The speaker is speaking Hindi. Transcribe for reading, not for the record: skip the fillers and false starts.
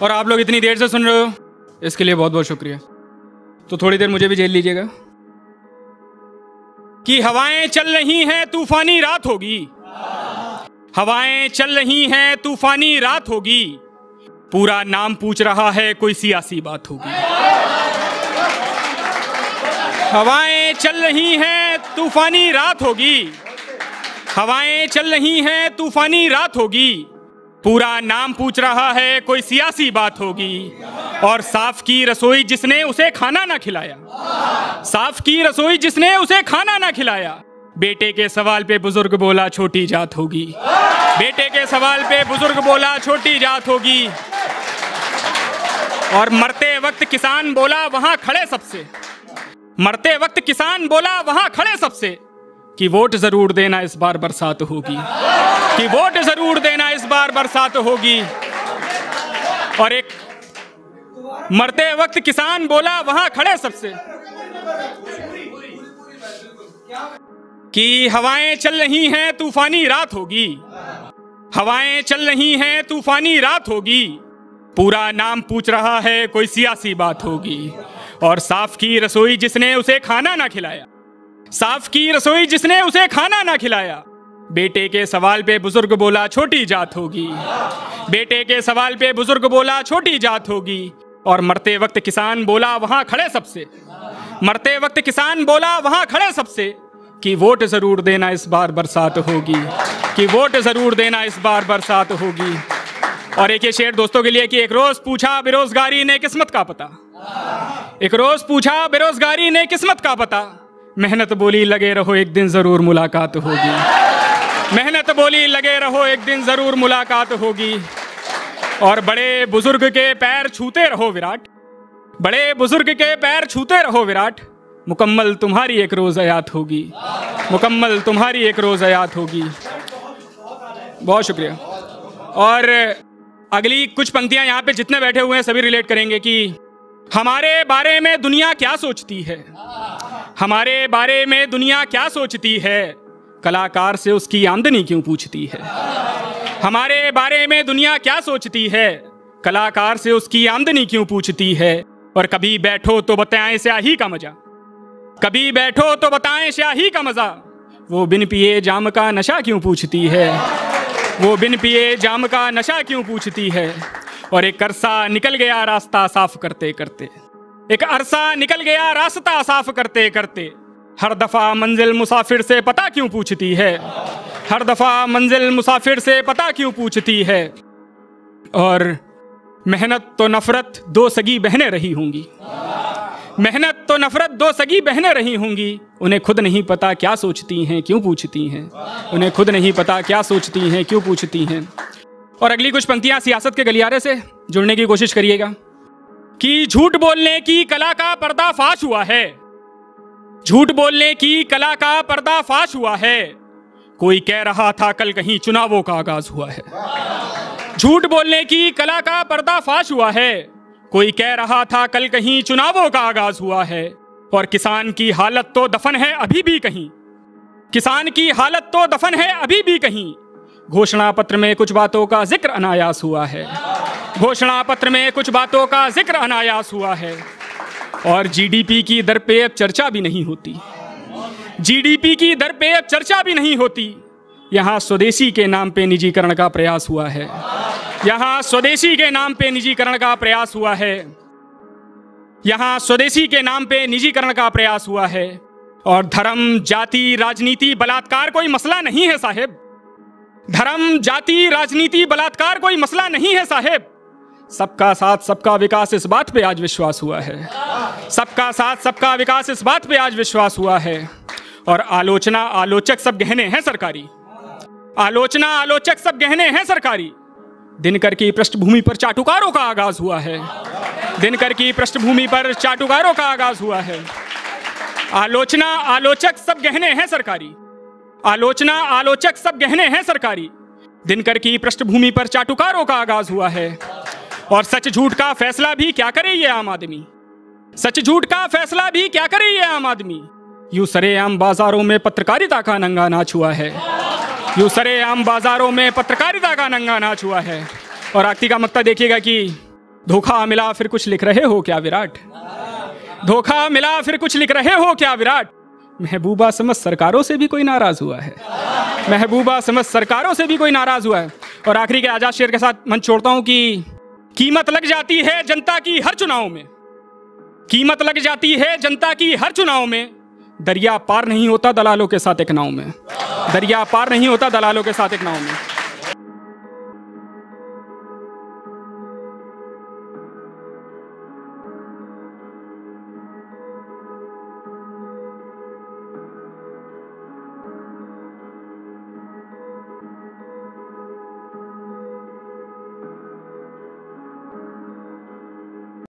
और आप लोग इतनी देर से सुन रहे हो, इसके लिए बहुत बहुत शुक्रिया। तो थोड़ी देर मुझे भी झेल लीजिएगा। कि हवाएं चल रही हैं तूफानी रात होगी, हवाएं चल रही हैं तूफानी रात होगी, पूरा नाम पूछ रहा है कोई सियासी बात होगी। हवाएं चल रही हैं तूफानी रात होगी, हवाएं चल रही हैं तूफानी रात होगी, पूरा नाम पूछ रहा है कोई सियासी बात होगी। और साफ की रसोई जिसने उसे खाना ना खिलाया, साफ की रसोई जिसने उसे खाना ना खिलाया, बेटे के सवाल पे बुजुर्ग बोला छोटी जात होगी, बेटे के सवाल पे बुजुर्ग बोला छोटी जात होगी। और मरते वक्त किसान बोला वहां खड़े सबसे, मरते वक्त किसान बोला वहां खड़े सबसे, कि वोट जरूर देना इस बार बरसात होगी, कि वोट जरूर देना इस बार बरसात होगी। और एक मरते वक्त किसान बोला वहां खड़े सबसे कि हवाएं चल रही हैं तूफानी रात होगी, हवाएं चल रही हैं तूफानी रात होगी, पूरा नाम पूछ रहा है कोई सियासी बात होगी। और साफ की रसोई जिसने उसे खाना ना खिलाया, साफ की रसोई जिसने उसे खाना ना खिलाया, बेटे के सवाल पे बुजुर्ग बोला छोटी जात होगी, बेटे के सवाल पे बुजुर्ग बोला छोटी जात होगी। और मरते वक्त किसान बोला वहां खड़े सबसे, मरते वक्त किसान बोला वहां खड़े सबसे, कि वोट जरूर देना इस बार बरसात होगी, कि वोट जरूर देना इस बार बरसात होगी। और एक ये शेर दोस्तों के लिए कि एक रोज पूछा बेरोजगारी ने किस्मत का पता, एक रोज पूछा बेरोजगारी ने किस्मत का पता, मेहनत बोली लगे रहो एक दिन जरूर मुलाकात होगी, मेहनत बोली लगे रहो एक दिन जरूर मुलाकात होगी। और बड़े बुजुर्ग के पैर छूते रहो विराट, बड़े बुजुर्ग के पैर छूते रहो विराट, मुकम्मल तुम्हारी एक रोज हयात होगी, मुकम्मल तुम्हारी एक रोज हयात होगी। बहुत शुक्रिया। और अगली कुछ पंक्तियां यहाँ पे जितने बैठे हुए हैं सभी रिलेट करेंगे कि हमारे बारे में दुनिया क्या सोचती है, हमारे बारे में दुनिया क्या सोचती है, कलाकार से उसकी आमदनी क्यों पूछती है, हमारे बारे में दुनिया क्या सोचती है, कलाकार से उसकी आमदनी क्यों पूछती है। और कभी बैठो तो बताएं स्याही का मजा, कभी बैठो तो बताएं स्याही का मजा, वो बिन पिए जाम का नशा क्यों पूछती है, वो बिन पिए जाम का नशा क्यों पूछती है। और एक अरसा निकल गया रास्ता साफ करते करते, एक अरसा निकल गया रास्ता साफ करते करते, हर दफा मंजिल मुसाफिर से पता क्यों पूछती है, हर दफा मंजिल मुसाफिर से पता क्यों पूछती है। और मेहनत तो नफरत दो सगी बहनें रही होंगी, मेहनत तो नफरत दो सगी बहनें रही होंगी, उन्हें खुद नहीं पता क्या सोचती हैं क्यों पूछती हैं, उन्हें खुद नहीं पता क्या सोचती हैं क्यों पूछती हैं। और अगली कुछ पंक्तियां सियासत के गलियारे से जुड़ने की कोशिश करिएगा कि झूठ बोलने की कला का पर्दाफाश हुआ है, झूठ बोलने की कला का पर्दाफाश हुआ है, कोई कह रहा था कल कहीं चुनावों का आगाज हुआ है, झूठ बोलने की कला का पर्दाफाश हुआ है, कोई कह रहा था कल कहीं चुनावों का आगाज हुआ है। और किसान की हालत तो दफन है अभी भी कहीं, किसान की हालत तो दफन है अभी भी कहीं, घोषणा पत्र में कुछ बातों का जिक्र अनायास हुआ है, घोषणा पत्र में कुछ बातों का जिक्र अनायास हुआ है। और जीडीपी की दर पे अब चर्चा भी नहीं होती, जीडीपी की दर पे अब चर्चा भी नहीं होती, यहाँ स्वदेशी के नाम पे निजीकरण का प्रयास हुआ है, यहाँ स्वदेशी के नाम पे निजीकरण का प्रयास हुआ है, यहाँ स्वदेशी के नाम पे निजीकरण का प्रयास हुआ है। और धर्म जाति राजनीति बलात्कार कोई मसला नहीं है साहेब, धर्म जाति राजनीति बलात्कार कोई मसला नहीं है साहेब, सबका साथ सबका विकास इस बात पे आज विश्वास हुआ है, सबका साथ सबका विकास इस बात पे आज विश्वास हुआ है। और आलोचना आलोचक सब गहने हैं सरकारी, आलोचना आलोचक सब गहने हैं सरकारी, दिनकर की पृष्ठभूमि पर चाटुकारों का आगाज हुआ है, दिनकर की पृष्ठभूमि पर चाटुकारों का आगाज हुआ है। आलोचना आलोचक सब गहने हैं सरकारी, आलोचना आलोचक सब गहने हैं सरकारी, दिनकर की पृष्ठभूमि पर चाटुकारों का आगाज हुआ है। और सच झूठ का फैसला भी क्या करे ये आम आदमी, सच झूठ का फैसला भी क्या करे ये आम आदमी, यूं सरेआम बाजारों में पत्रकारिता का नंगा नाच हुआ है, यूं सरेआम बाजारों में पत्रकारिता का नंगा नाच हुआ है। और आखिरी का मक्ता देखिएगा कि धोखा मिला फिर कुछ लिख रहे हो क्या विराट? धोखा मिला फिर कुछ लिख रहे हो क्या विराट? महबूबा समझ सरकारों से भी कोई नाराज हुआ है। महबूबा समझ सरकारों से भी कोई नाराज हुआ है। और आखिरी के आजाद शेर के साथ मंच छोड़ता हूं कि कीमत लग जाती है जनता की हर चुनाव में, कीमत लग जाती है जनता की हर चुनाव में, दरिया पार नहीं होता दलालों के साथ एक नाव में, दरिया पार नहीं होता दलालों के साथ एक नाव में।